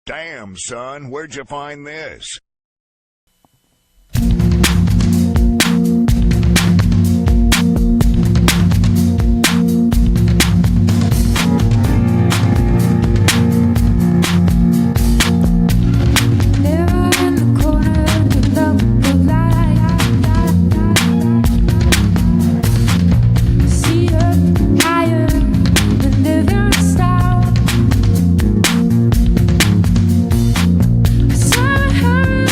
Damn, son, where'd you find this? Hurry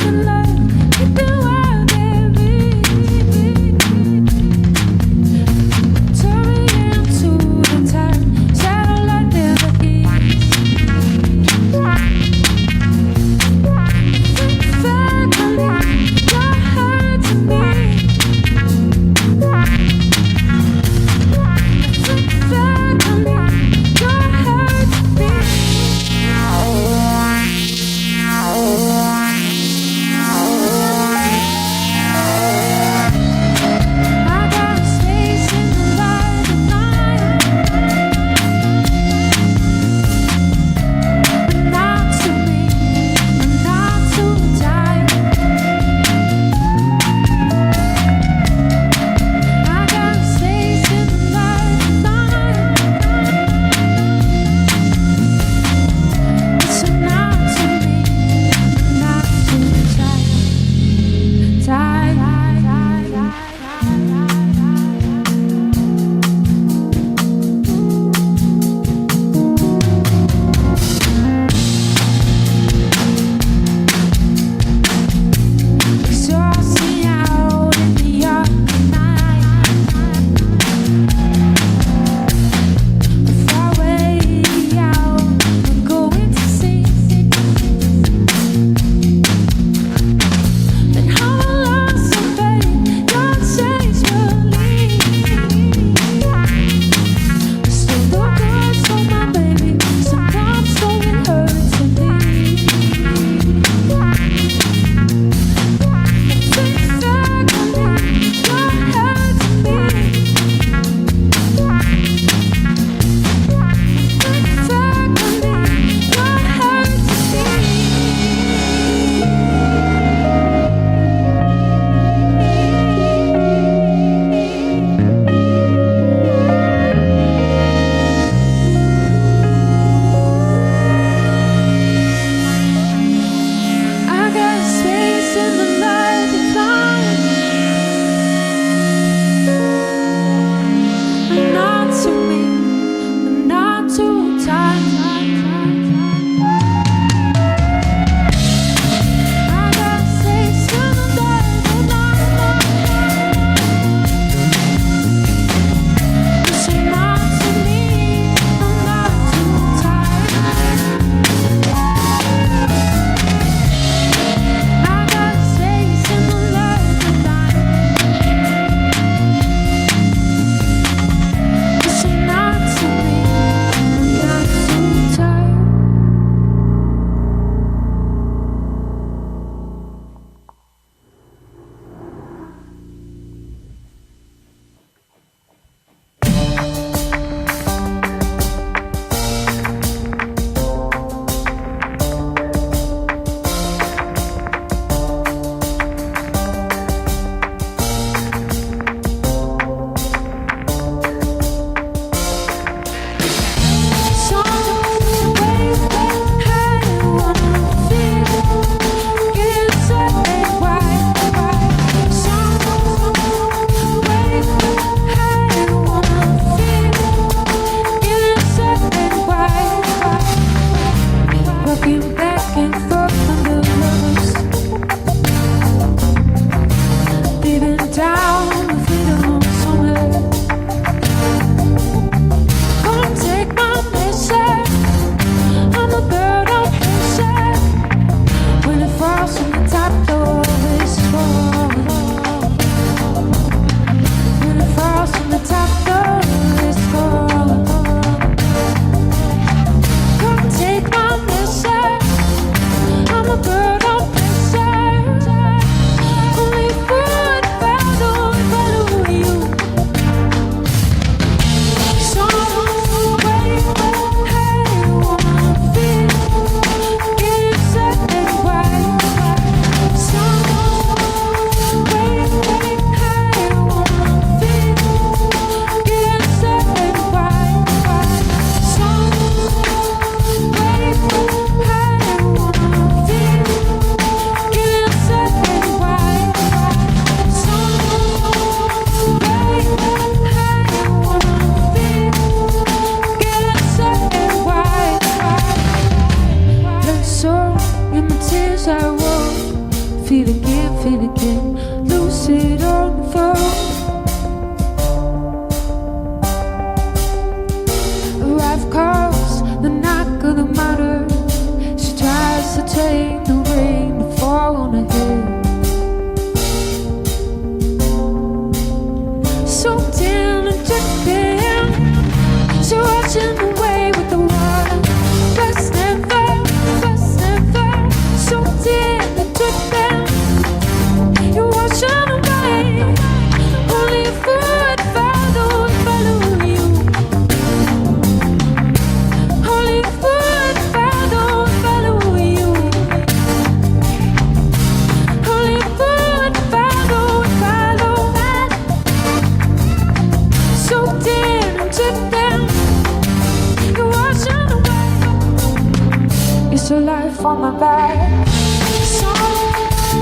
life on my back. Someway,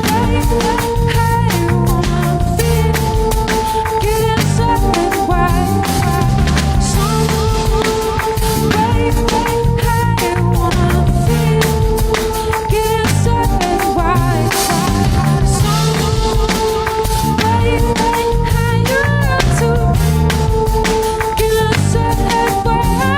how you wanna feel, get inside why. Someway, how you wanna feel, get inside why. Someway, how you want to get inside why.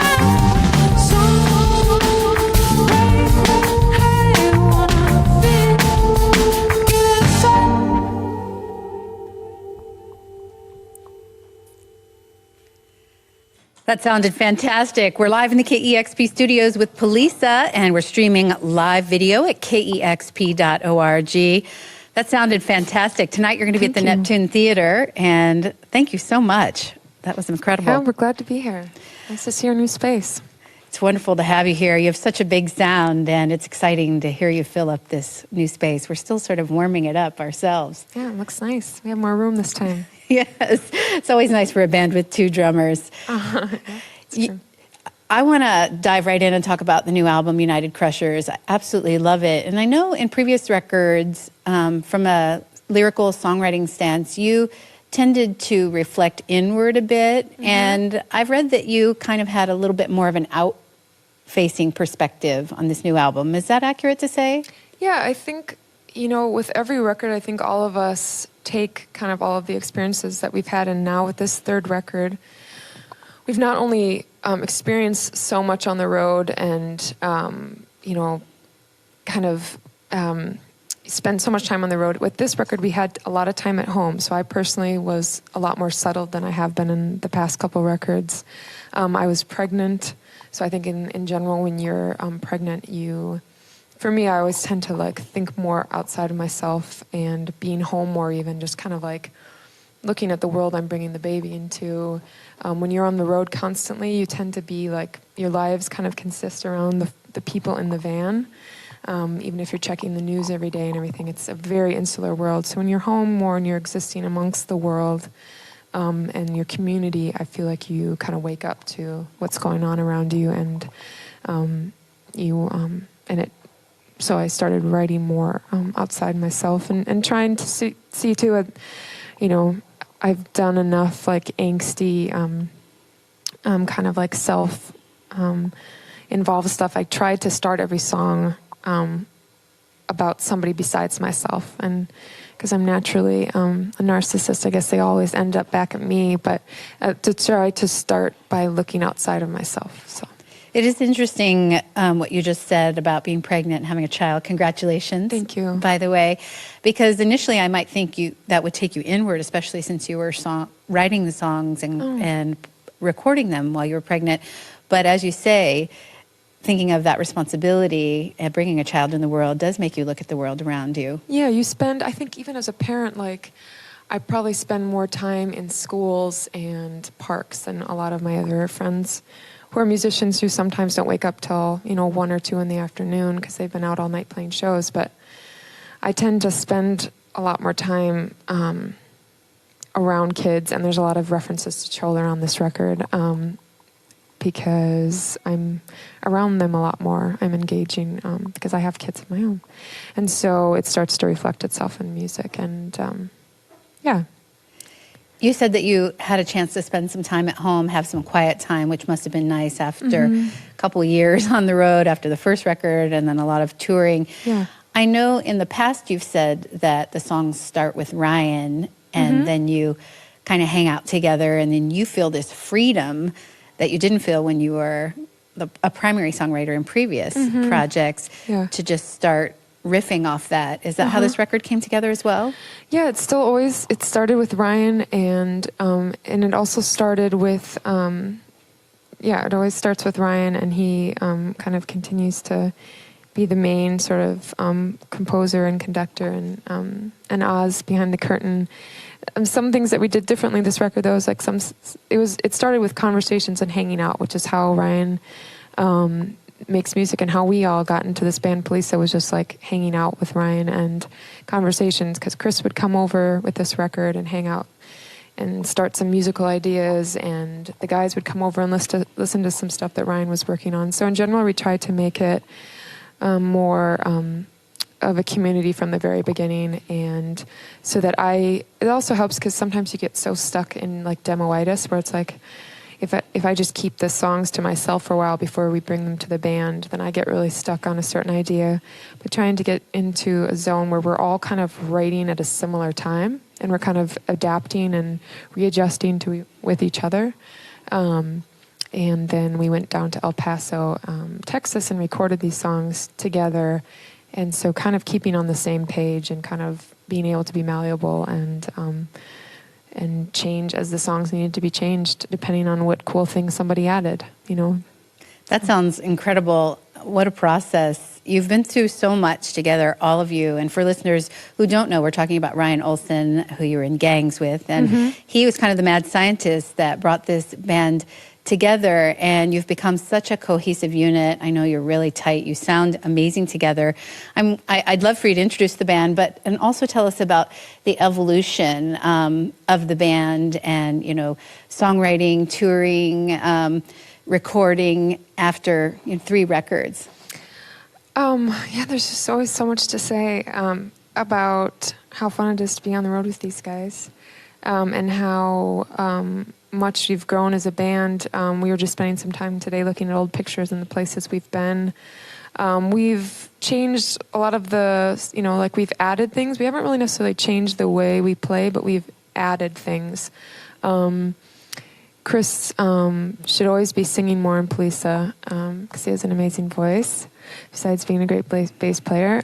That sounded fantastic. We're live in the KEXP studios with Polisa, and we're streaming live video at kexp.org. That sounded fantastic. Tonight you're going to be at the Neptune Theater, and thank you so much. That was incredible. Yeah, we're glad to be here. Nice to see your new space. It's wonderful to have you here. You have such a big sound, and it's exciting to hear you fill up this new space. We're still sort of warming it up ourselves. Yeah, it looks nice. We have more room this time. Yes, it's always nice for a band with two drummers. I want to dive right in and talk about the new album, United Crushers. I absolutely love it. And I know in previous records, from a lyrical songwriting stance, you tended to reflect inward a bit. Mm-hmm. And I've read that you kind of had a little bit more of an out-facing perspective on this new album. Is that accurate to say? Yeah, I think, with every record, I think all of us take kind of all of the experiences that we've had, and now with this third record, we've not only experienced so much on the road and, spent so much time on the road. With this record, we had a lot of time at home, so I personally was a lot more settled than I have been in the past couple records. I was pregnant, so I think in general, when you're pregnant, for me, I always tend to think more outside of myself, and being home more, even just kind of looking at the world I'm bringing the baby into. When you're on the road constantly, you tend to be your lives kind of consist around the people in the van. Even if you're checking the news every day and everything, it's a very insular world. So when you're home more and you're existing amongst the world and your community, I feel like you kind of wake up to what's going on around you, and so I started writing more outside myself and trying to see too, I've done enough angsty, kind of self involved stuff. I tried to start every song about somebody besides myself, and because I'm naturally a narcissist, I guess they always end up back at me, but to try to start by looking outside of myself. So it is interesting what you just said about being pregnant and having a child. Congratulations. Thank you. By the way, because initially I might think that would take you inward, especially since you were writing the songs and recording them while you were pregnant. But as you say, thinking of that responsibility and bringing a child in the world does make you look at the world around you. Yeah, I think even as a parent, I probably spend more time in schools and parks than a lot of my other friends who are musicians who sometimes don't wake up till 1 or 2 in the afternoon because they've been out all night playing shows. But I tend to spend a lot more time around kids, and there's a lot of references to children on this record because I'm around them a lot more. I'm engaging because I have kids of my own, and so it starts to reflect itself in music. And yeah. You said that you had a chance to spend some time at home, have some quiet time, which must have been nice after a couple of years on the road, after the first record, and then a lot of touring. Yeah. I know in the past you've said that the songs start with Ryan, and then you kind of hang out together, and then you feel this freedom that you didn't feel when you were a primary songwriter in previous projects, to just start riffing off that. Is that how this record came together as well? Yeah, it started with Ryan, and it also started with, it always starts with Ryan, and he kind of continues to be the main sort of composer and conductor, and Oz behind the curtain. Some things that we did differently this record, though, is it started with conversations and hanging out, which is how Ryan makes music, and how we all got into this band Polisa was just hanging out with Ryan and conversations, because Chris would come over with this record and hang out and start some musical ideas, and the guys would come over and listen to some stuff that Ryan was working on. So in general, we tried to make it more of a community from the very beginning, and so that it also helps because sometimes you get so stuck in like demoitis where it's like, if I just keep the songs to myself for a while before we bring them to the band, then I get really stuck on a certain idea. But trying to get into a zone where we're all kind of writing at a similar time, and we're kind of adapting and readjusting with each other. And then we went down to El Paso, Texas, and recorded these songs together. And so kind of keeping on the same page and kind of being able to be malleable and change as the songs needed to be changed depending on what cool things somebody added, you know. That sounds incredible. What a process. You've been through so much together, all of you. And for listeners who don't know, we're talking about Ryan Olson, who you were in gangs with. And he was kind of the mad scientist that brought this band together. And you've become such a cohesive unit. I know you're really tight. You sound amazing together. I'd love for you to introduce the band, and also tell us about the evolution of the band and, you know, songwriting, touring, recording after 3 records. Yeah, there's just always so much to say about how fun it is to be on the road with these guys, and how much we've grown as a band. We were just spending some time today looking at old pictures and the places we've been. We've changed a lot of the, you know, like we've added things. We haven't really necessarily changed the way we play, but we've added things. Chris should always be singing more in Polisa because he has an amazing voice, besides being a great bass player.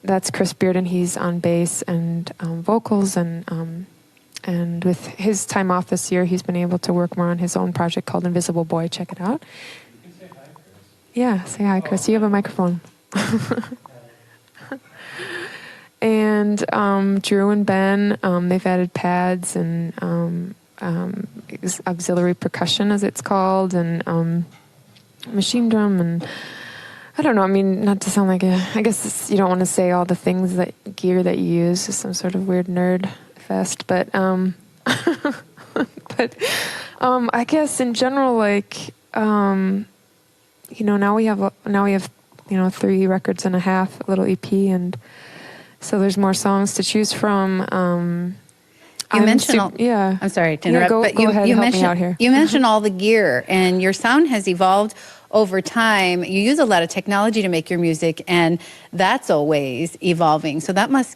That's Chris Bearden. He's on bass and vocals, and with his time off this year, he's been able to work more on his own project called Invisible Boy. Check it out. You can say hi, Chris. Yeah, say hi, Chris. You have a microphone. And Drew and Ben, they've added pads and auxiliary percussion, as it's called, and machine drum, and I don't know. I mean, not to sound like I guess you don't want to say all the things gear that you use is some sort of weird nerd fest, but I guess in general, like now we have 3 records and a half, a little EP, and so there's more songs to choose from. I'm sorry to interrupt, but go ahead, you help mentioned me out here. You mentioned all the gear, and your sound has evolved over time. You use a lot of technology to make your music, and that's always evolving. So that must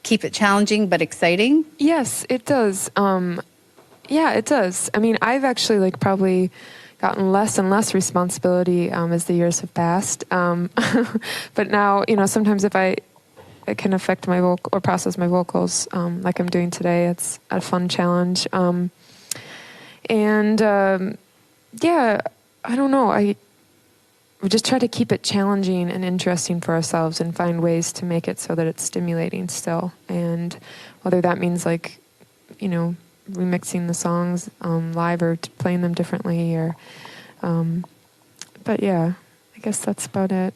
keep it challenging but exciting. Yes, it does. Yeah, it does. I mean, I've actually probably gotten less and less responsibility as the years have passed. But now, sometimes if it can affect my vocal or process my vocals like I'm doing today, it's a fun challenge. Yeah, I don't know. We just try to keep it challenging and interesting for ourselves and find ways to make it so that it's stimulating still. And whether that means remixing the songs live or playing them differently, or but yeah, I guess that's about it.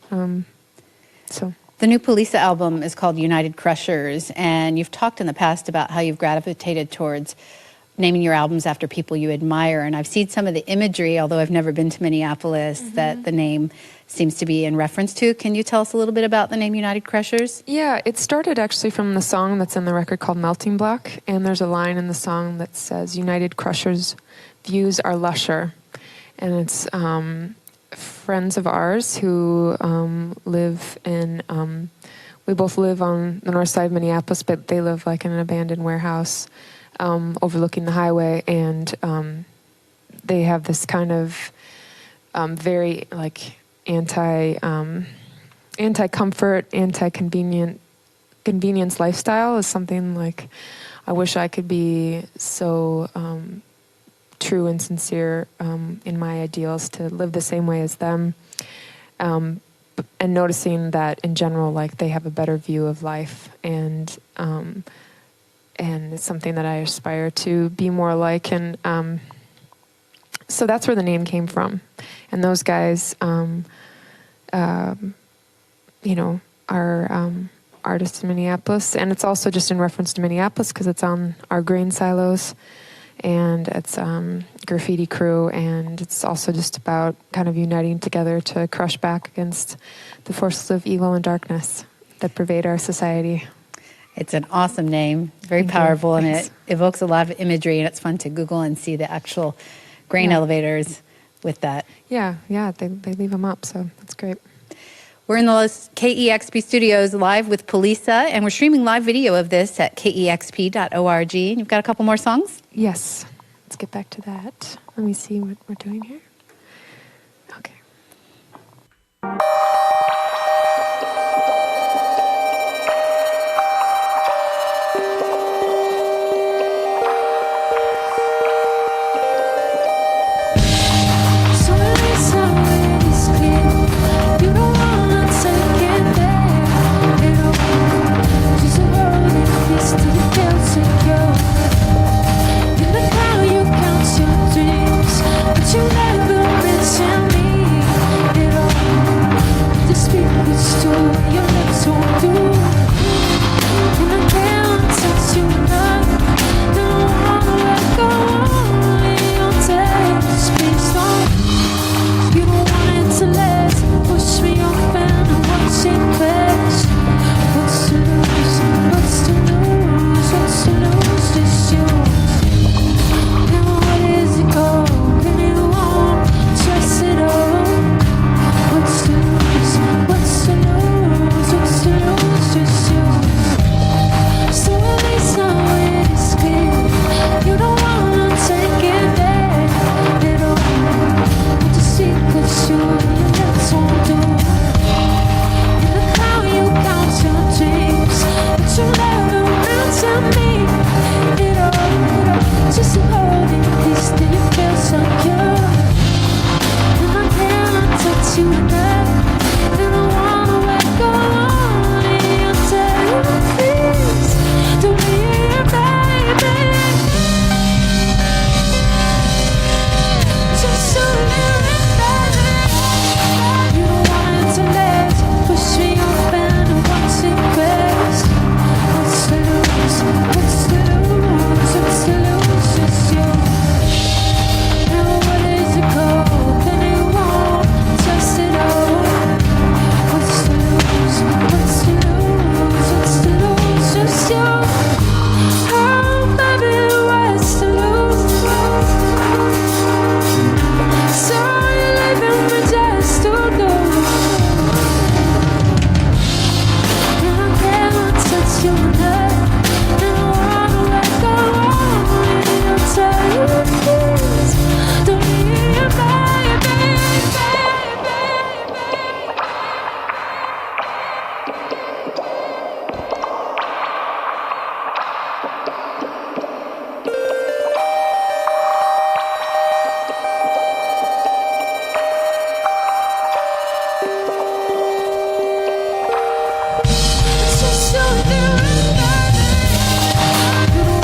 So the new Polisa album is called United Crushers, and you've talked in the past about how you've gravitated towards naming your albums after people you admire. And I've seen some of the imagery, although I've never been to Minneapolis, that the name seems to be in reference to. Can you tell us a little bit about the name United Crushers? Yeah, it started actually from the song that's in the record called Melting Block. And there's a line in the song that says, United Crushers' views are lusher. And it's friends of ours who live in, we both live on the north side of Minneapolis, but they live in an abandoned warehouse overlooking the highway, and they have this kind of very anti-comfort, convenience lifestyle is something I wish I could be so true and sincere in my ideals to live the same way as them, and noticing that in general they have a better view of life, and it's something that I aspire to be more like. And so that's where the name came from. And those guys, are artists in Minneapolis. And it's also just in reference to Minneapolis because it's on our grain silos. And it's graffiti crew, and it's also just about kind of uniting together to crush back against the forces of evil and darkness that pervade our society. It's an awesome name, very Thank you. powerful, and Thanks. it evokes a lot of imagery, and it's fun to Google and see the actual grain Yeah. elevators with that. Yeah, they leave them up, so that's great. We're in the KEXP studios live with Polisa, and we're streaming live video of this at kexp.org. And you've got a couple more songs? Yes, let's get back to that. Let me see what we're doing here. Okay. So it's always clear you don't wanna take it there at all. Just holding this till you feel secure. In the cloud you count your dreams, but you never mention me at all. To speak with story your lips won't do, and I can't touch you enough. Don't wanna let go. Only on take space on. You don't want it to last. Push me off and I watch it crash. What's to lose? What's to lose? What's to lose? Just you. Now where does it go? And it won't trust it all. What's to lose? What's to lose? What's to lose? Just you. So at least now it is clear. You don't wanna take it there at all. But the secrets you your lips won't do. In the cloud you count your dreams, but you never mention me at all. Just holding this till you feel secure. And I cannot touch you enough. And I wanna let go only until you please. Don't be here, baby. Just so you don't want it to last. Push me off and watch it crash. What's to lose? What's to lose? What's to lose? Just you. Now where does it go? Then it won't trust it all. What's to lose? What's to lose? What's to lose? Just you. Oh, baby, what's to lose? So you're leaving me just to go. And I cannot touch you enough. And I wanna let go only until you please. Don't leave, baby. Just so you don't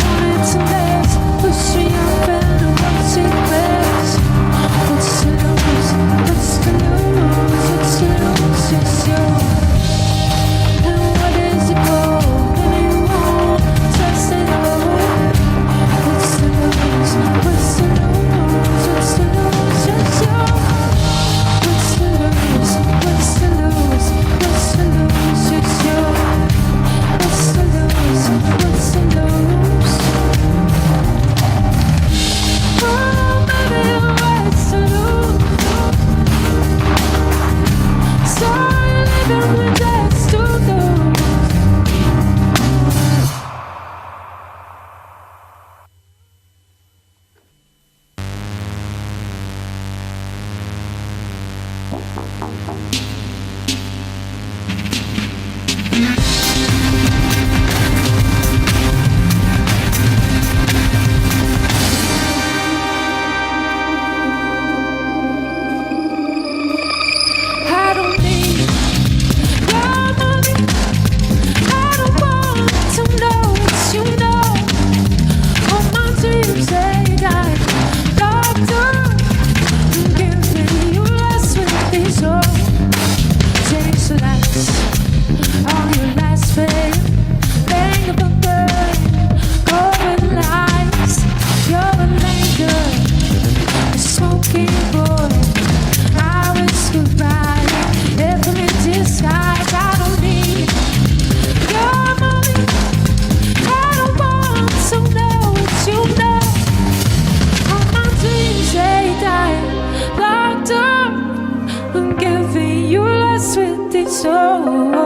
want it to last. Push me up and watch it crash. What's to lose? What's to lose? What's to lose? Just you. And where does it go? And it won't trust it all. What's to lose? What's to lose? What's to lose? Just you. What's to lose? What's to lose? What's to lose? Just you. What's to lose? What's to lose? Oh, baby, what's to lose? So you're leaving me just to lose. I don't need your money. I don't want to know what you know. All my dreams they got locked up. Giving you lost with these old takes less. All your last lost with this soul.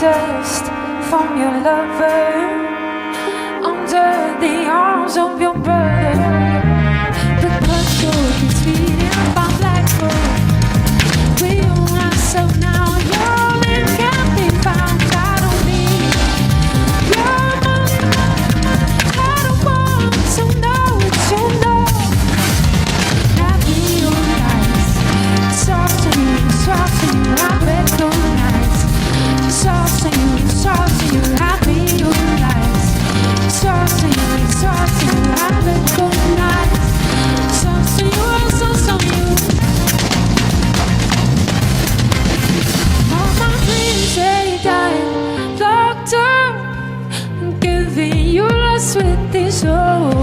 Dust from your lover under the arms of your brother. The bloodshot is feeding on black hole. We own ourselves now. Your man can't be found. I don't need your money. I don't want to know what you know. Happy your lies. Soft to you, soft to you. I bet your nights. Soft to you, happy your lies. Soft to you, I bet your nights. Soft to you, soft to you. All my dreams they died, locked up, giving you lost with this soul.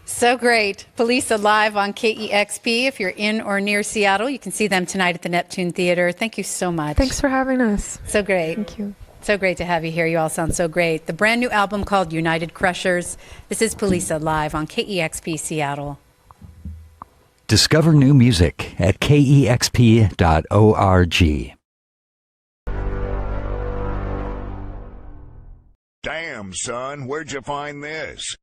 So great. Police Alive on KEXP. If you're in or near Seattle, you can see them tonight at the Neptune Theater. Thank you so much. Thanks for having us. So great. Thank you. So great to have you here. You all sound so great. The brand new album called United Crushers. This is Police Alive on KEXP Seattle. Discover new music at kexp.org. Damn, son, where'd you find this?